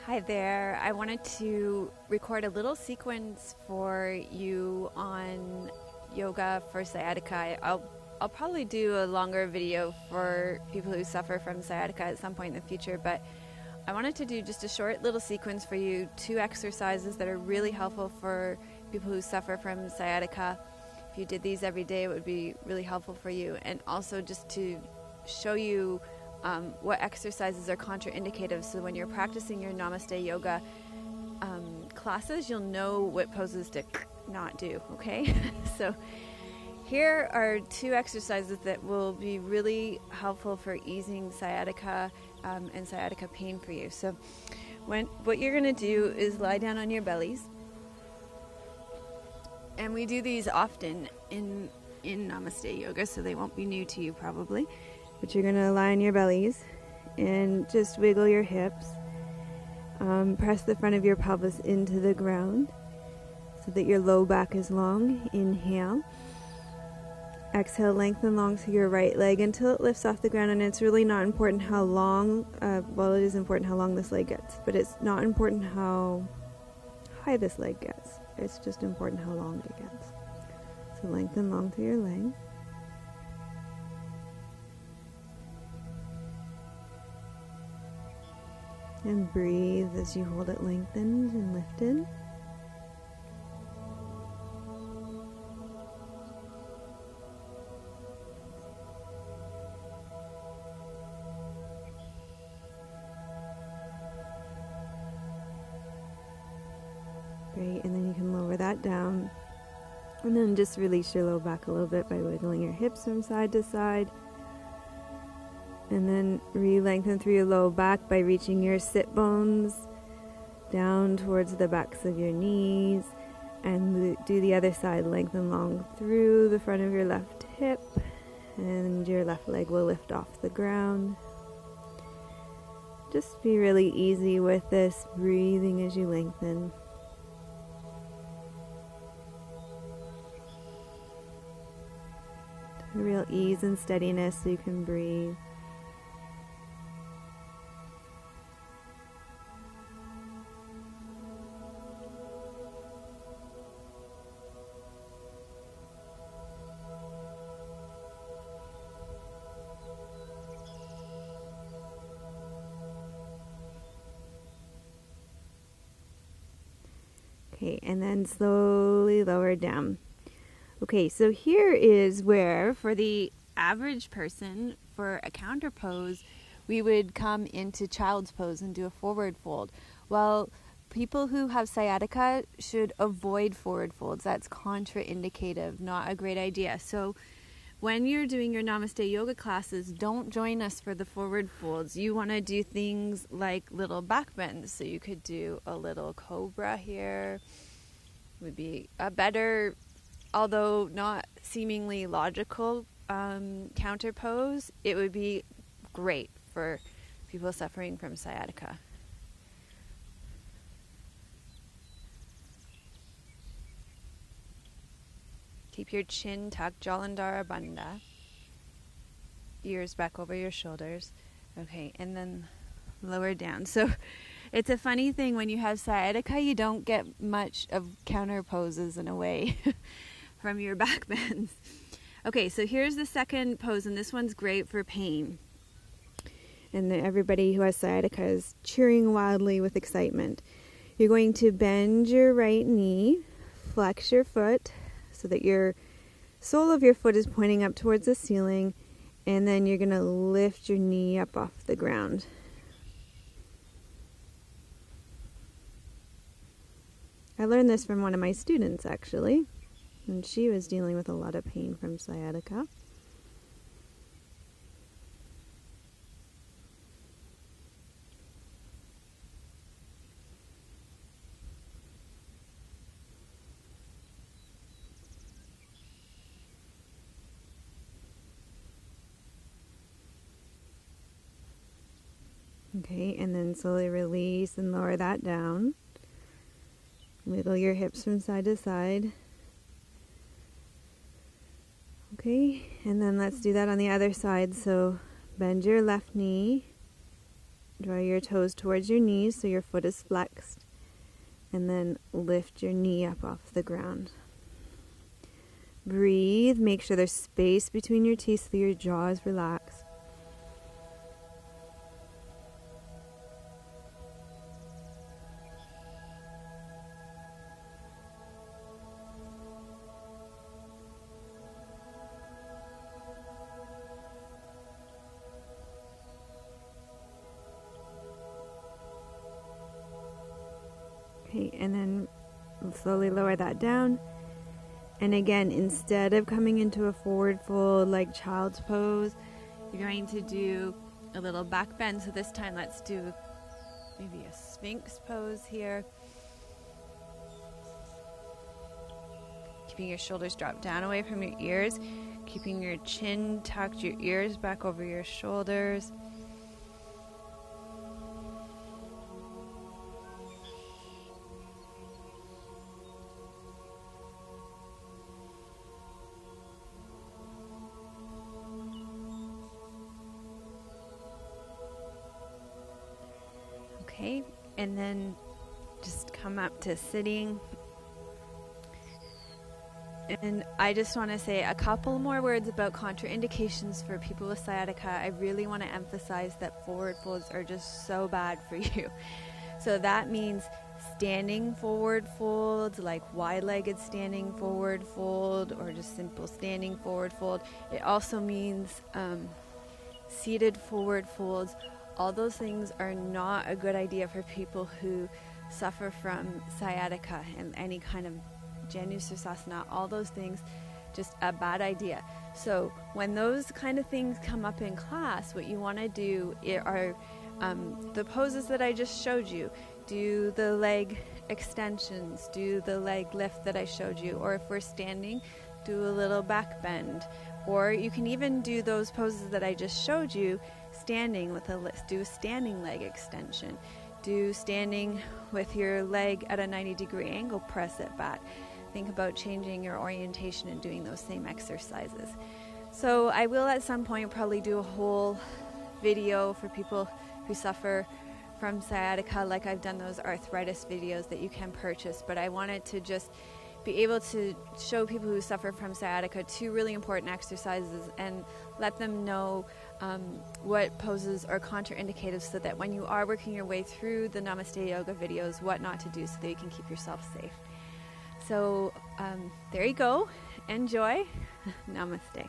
Hi there. I wanted to record a little sequence for you on yoga for sciatica. I'll probably do a longer video for people who suffer from sciatica at some point in the future, but I wanted to do just a short little sequence for you, 2 exercises that are really helpful for people who suffer from sciatica. If you did these every day, it would be really helpful for you, and also just to show you what exercises are contraindicative, so when you're practicing your Namaste yoga classes, you'll know what poses to not do, okay? So here are 2 exercises that will be really helpful for easing sciatica and sciatica pain for you. So what you're going to do is lie down on your bellies, and we do these often in Namaste yoga, so they won't be new to you probably. But you're going to lie on your bellies and just wiggle your hips. Press the front of your pelvis into the ground so that your low back is long. Inhale. Exhale, lengthen long through your right leg until it lifts off the ground. And it's really not important how long, well, it is important how long this leg gets, but it's not important how high this leg gets. It's just important how long it gets. So lengthen long through your leg. And breathe as you hold it lengthened and lifted. Great, and then you can lower that down. And then just release your low back a little bit by wiggling your hips from side to side. And then re-lengthen through your low back by reaching your sit bones down towards the backs of your knees. And do the other side, lengthen long through the front of your left hip. And your left leg will lift off the ground. Just be really easy with this, breathing as you lengthen. A real ease and steadiness so you can breathe. Okay, and then slowly lower down. Okay, so here is where, for the average person, for a counter pose, we would come into child's pose and do a forward fold. Well, people who have sciatica should avoid forward folds. That's contraindicative, not a great idea. So when you're doing your Namaste yoga classes, don't join us for the forward folds. You want to do things like little back bends. So you could do a little cobra here. Would be a better, although not seemingly logical, counter pose. It would be great for people suffering from sciatica. Keep your chin tucked, Jalandhara Bandha. Ears back over your shoulders. Okay, and then lower down. So it's a funny thing, when you have sciatica, you don't get much of counter poses in a way from your back bends. Okay, so here's the second pose, and this one's great for pain. And everybody who has sciatica is cheering wildly with excitement. You're going to bend your right knee, flex your foot, so that your sole of your foot is pointing up towards the ceiling, and then you're going to lift your knee up off the ground. I learned this from one of my students, actually, and she was dealing with a lot of pain from sciatica. Okay, and then slowly release and lower that down. Wiggle your hips from side to side. Okay, and then let's do that on the other side. So bend your left knee, Draw your toes towards your knees so your foot is flexed, and then lift your knee up off the ground. Breathe. Make sure there's space between your teeth so your jaw is relaxed. Okay, and then slowly lower that down. And again, instead of coming into a forward fold like child's pose, you're going to do a little back bend. So this time let's do maybe a Sphinx pose here. Keeping your shoulders dropped down away from your ears, keeping your chin tucked, your ears back over your shoulders. Okay, and then just come up to sitting. And I just want to say a couple more words about contraindications for people with sciatica. I really want to emphasize that forward folds are just so bad for you. So that means standing forward folds, like wide-legged standing forward fold, or just simple standing forward fold. It also means seated forward folds. All those things are not a good idea for people who suffer from sciatica and any kind of Janu Sirsasana, all those things, just a bad idea. So when those kind of things come up in class, what you want to do are the poses that I just showed you. Do the leg extensions, do the leg lift that I showed you, or if we're standing, do a little back bend. Or you can even do those poses that I just showed you standing with do a standing leg extension. Do standing with your leg at a 90-degree angle, press it back. Think about changing your orientation and doing those same exercises. So I will at some point probably do a whole video for people who suffer from sciatica, like I've done those arthritis videos that you can purchase, but I wanted to just be able to show people who suffer from sciatica 2 really important exercises and let them know what poses are contraindicated, so that when you are working your way through the Namaste Yoga videos, what not to do so that you can keep yourself safe. So there you go. Enjoy. Namaste.